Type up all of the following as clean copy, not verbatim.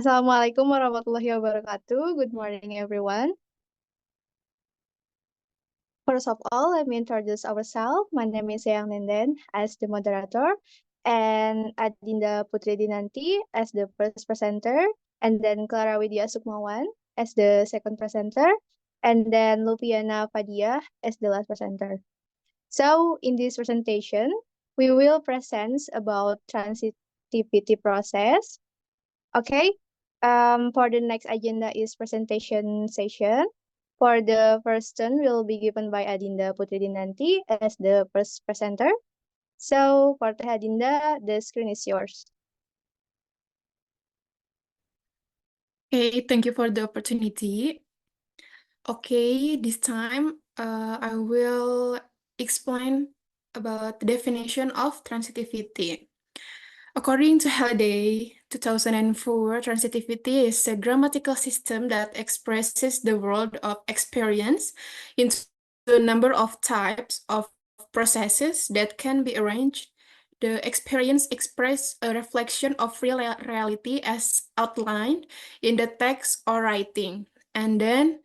Assalamualaikum warahmatullahi wabarakatuh. Good morning, everyone. First of all, let me introduce ourselves. My name is Yang Nenden as the moderator, and Adinda Putri Dinanti as the first presenter, and then Clara Widya Sukmawan as the second presenter, and then Lupiana Fadia as the last presenter. So, in this presentation, we will present about transitivity process. Okay. For the next agenda is presentation session. For the first turn will be given by Adinda Putri Dinanti as the first presenter. So for Teh Adinda, the screen is yours. Okay, thank you for the opportunity. Okay, this time I will explain about the definition of transitivity. According to Halliday, 2004, transitivity is a grammatical system that expresses the world of experience into a number of types of processes that can be arranged. The experience express a reflection of real reality as outlined in the text or writing. And then,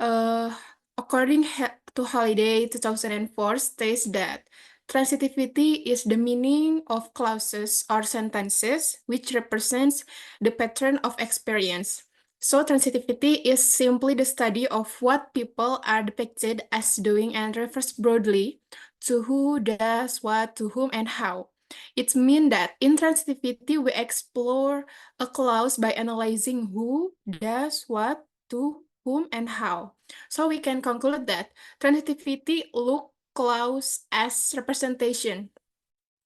according to Halliday, 2004, states that transitivity is the meaning of clauses or sentences which represents the pattern of experience. So transitivity is simply the study of what people are depicted as doing and refers broadly to who does what, to whom, and how. It means that in transitivity, we explore a clause by analyzing who does what, to whom, and how. So we can conclude that transitivity look clause as representation,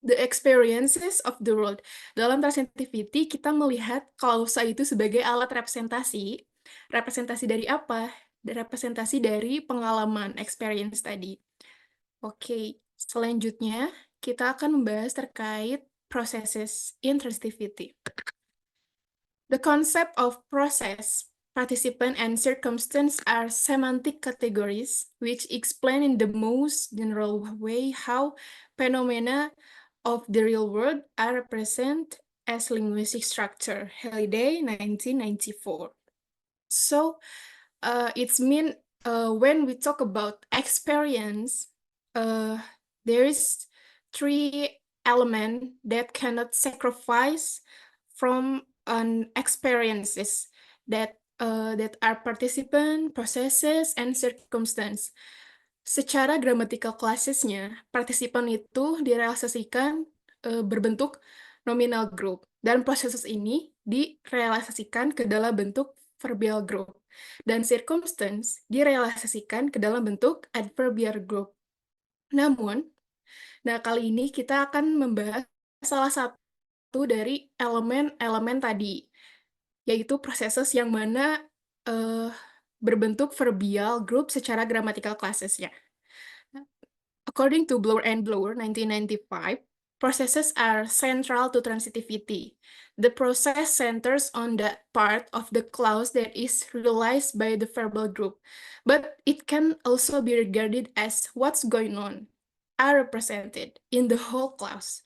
the experiences of the world. Dalam transitivity, kita melihat klausa itu sebagai alat representasi. Representasi dari apa? Representasi dari pengalaman, experience tadi. Oke, selanjutnya kita akan membahas terkait processes in transitivity. The concept of process, participant, and circumstance are semantic categories which explain in the most general way how phenomena of the real world are represented as linguistic structure. Halliday, 1994. So, it's mean when we talk about experience, there is three elements that cannot sacrifice from an experiences that are participant, processes, and circumstance. Secara grammatical classesnya, partisipan itu direalisasikan berbentuk nominal group, dan proses ini direalisasikan ke dalam bentuk verbal group, dan circumstance direalisasikan ke dalam bentuk adverbial group. Namun, kali ini kita akan membahas salah satu dari elemen-elemen tadi, yaitu processes yang mana berbentuk verbal group secara grammatical classesnya. According to Blower and Blower, 1995, processes are central to transitivity. The process centers on that part of the clause that is realized by the verbal group, but it can also be regarded as what's going on, are represented in the whole clause.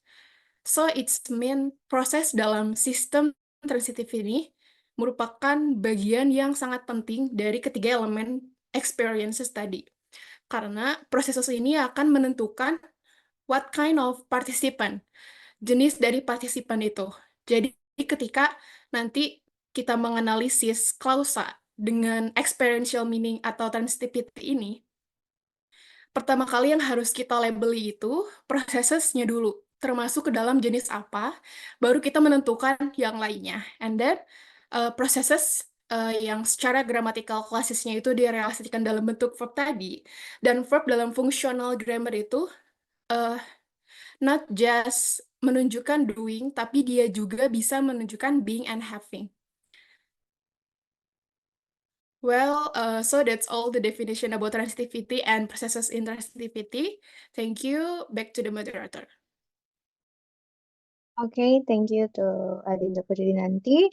So its main proses dalam sistem transitif ini merupakan bagian yang sangat penting dari ketiga elemen experiences tadi. Karena proses ini akan menentukan what kind of participant, jenis dari partisipan itu. Jadi ketika nanti kita menganalisis klausa dengan experiential meaning atau transitivity ini, pertama kali yang harus kita labeli itu prosesnya dulu, termasuk ke dalam jenis apa, baru kita menentukan yang lainnya. And then processes yang secara gramatikal klasisnya itu direalisasikan dalam bentuk verb tadi, dan verb dalam functional grammar itu not just menunjukkan doing, tapi dia juga bisa menunjukkan being and having. Well, so that's all the definition about transitivity and processes in transitivity. Thank you. Back to the moderator. Okay, thank you to Adinda Putri Dinanti.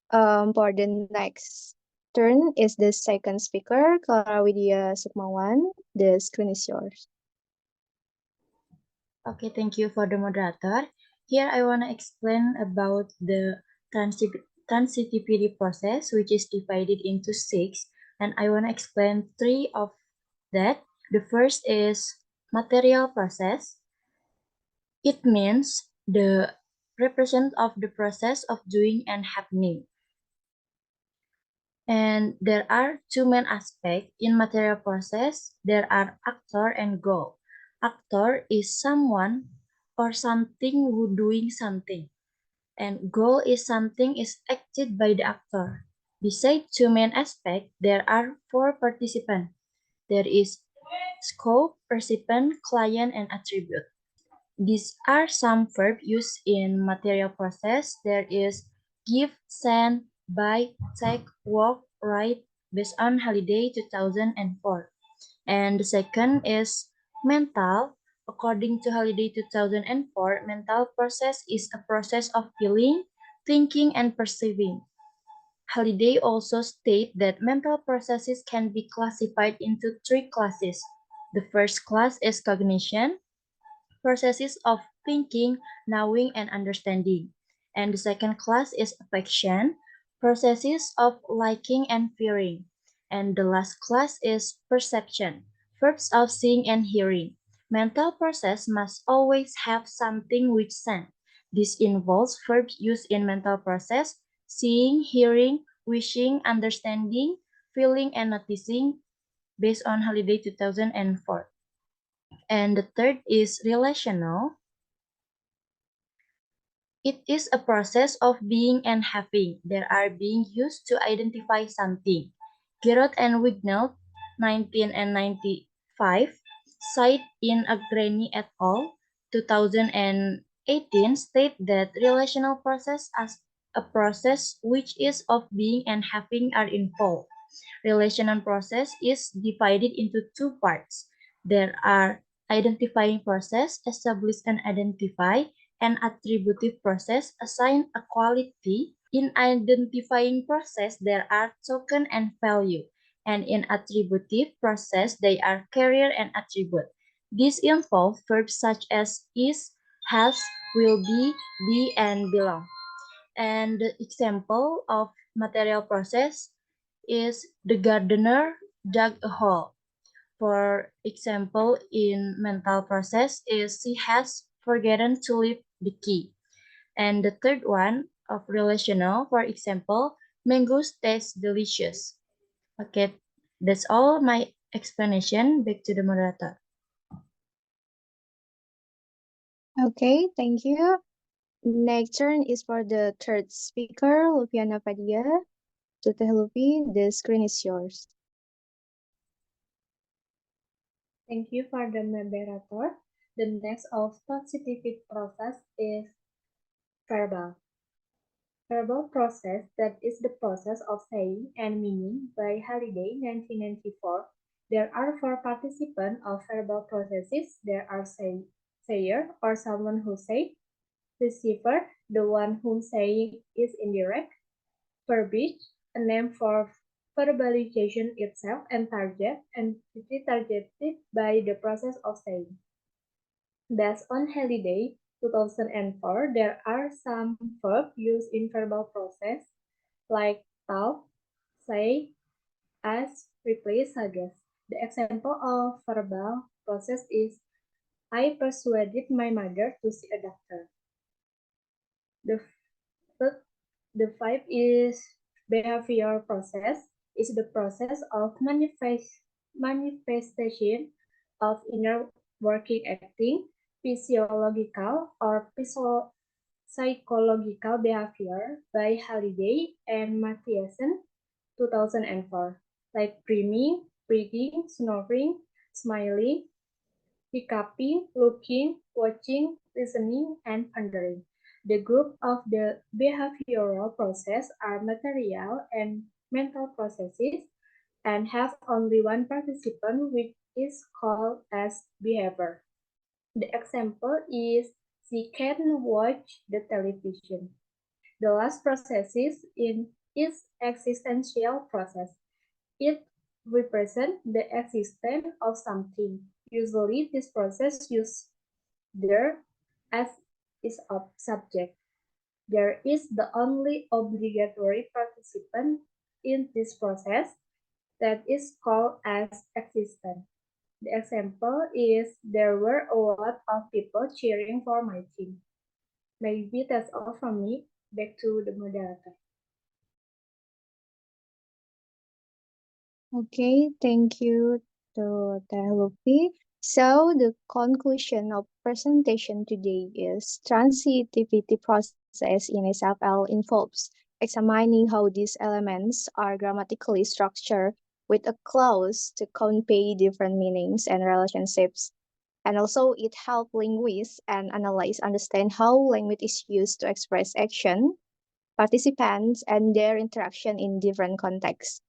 For the next turn is the second speaker, Clara Widya Sukmawan. The screen is yours. Okay, thank you for the moderator. Here I want to explain about the transitivity process, which is divided into 6, and I want to explain 3 of that. The first is material process. It means the represent of the process of doing and happening. And there are 2 main aspects in material process. There are actor and goal. Actor is someone or something who doing something, and goal is something is acted by the actor. Besides 2 main aspects, there are 4 participants. There is scope, participant, client, and attribute. These are some verbs used in material process. There is give, send, buy, take, work, write, based on Holiday 2004. And the second is mental. According to Holiday 2004, mental process is a process of feeling, thinking, and perceiving. Holiday also state that mental processes can be classified into 3 classes. The first class is cognition, processes of thinking, knowing, and understanding. And the second class is affection, processes of liking and fearing. And the last class is perception, verbs of seeing and hearing. Mental process must always have something which sense. This involves verbs used in mental process, seeing, hearing, wishing, understanding, feeling, and noticing, based on Holiday 2004. And the third is relational. It is a process of being and having. They are being used to identify something. Gerard and Wignall, 19 and 95, cite in Agreni et al., 2018, state that relational process as a process which is of being and having are involved. Relational process is divided into 2 parts. There are identifying process, establish and identify, and attributive process, assign a quality. In identifying process, there are token and value. And in attributive process, they are carrier and attribute. These involve verbs such as is, has, will be, and belong. And the example of material process is the gardener dug a hole. For example, in mental process is she has forgotten to leave the key. And the third one of relational, for example, mangoes taste delicious. Okay, that's all my explanation. Back to the moderator. Okay, thank you. Next turn is for the third speaker, Lupiana Padilla. Teteh Lupi, the screen is yours. Thank you for the moderator. The next of transitive process is verbal. Verbal process, that is the process of saying and meaning, by Holiday 1994. There are 4 participants of verbal processes. There are sayer or someone who says, receiver, the one whom saying is indirect, verbiage, a name for verbalization itself, and target, entity targeted by the process of saying. Based on Holiday 2004, there are some verbs used in verbal process like talk, say, ask, replace, suggest. The example of verbal process is I persuaded my mother to see a doctor. The 5 is behavioral process, is the process of manifestation of inner working acting, physiological or psychological behavior, by Holiday and Mathiasen 2004, like dreaming, breathing, snoring, smiling, hiccuping, looking, watching, listening, and pondering. The group of the behavioral process are material and mental processes and have only one participant, which is called as behavior. The example is she can watch the television. The last process is existential process. It represents the existence of something. Usually, this process uses there as its subject. There is the only obligatory participant in this process that is called as existent. The example is there were a lot of people cheering for my team. Maybe that's all from me. Back to the moderator. Okay, thank you to Teh Luffy. So the conclusion of presentation today is transitivity process in SFL involves examining how these elements are grammatically structured with a clause to convey different meanings and relationships. And also it helps linguists and analysts understand how language is used to express action, participants, and their interaction in different contexts.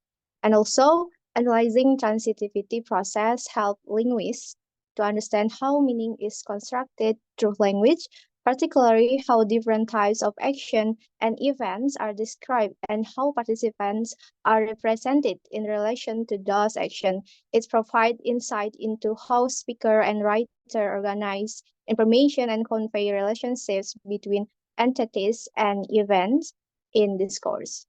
And also, analyzing transitivity process help linguists to understand how meaning is constructed through language, particularly how different types of action and events are described and how participants are represented in relation to those actions. It provides insight into how speaker and writer organize information and convey relationships between entities and events in this course.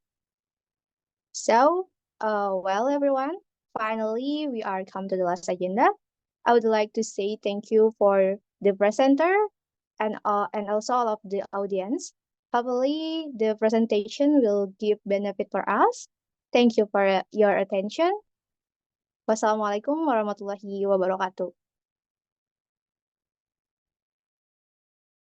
So, well, everyone, finally, we are come to the last agenda. I would like to say thank you for the presenter and also all of the audience. Hopefully, the presentation will give benefit for us. Thank you for your attention. Wassalamualaikum warahmatullahi wabarakatuh.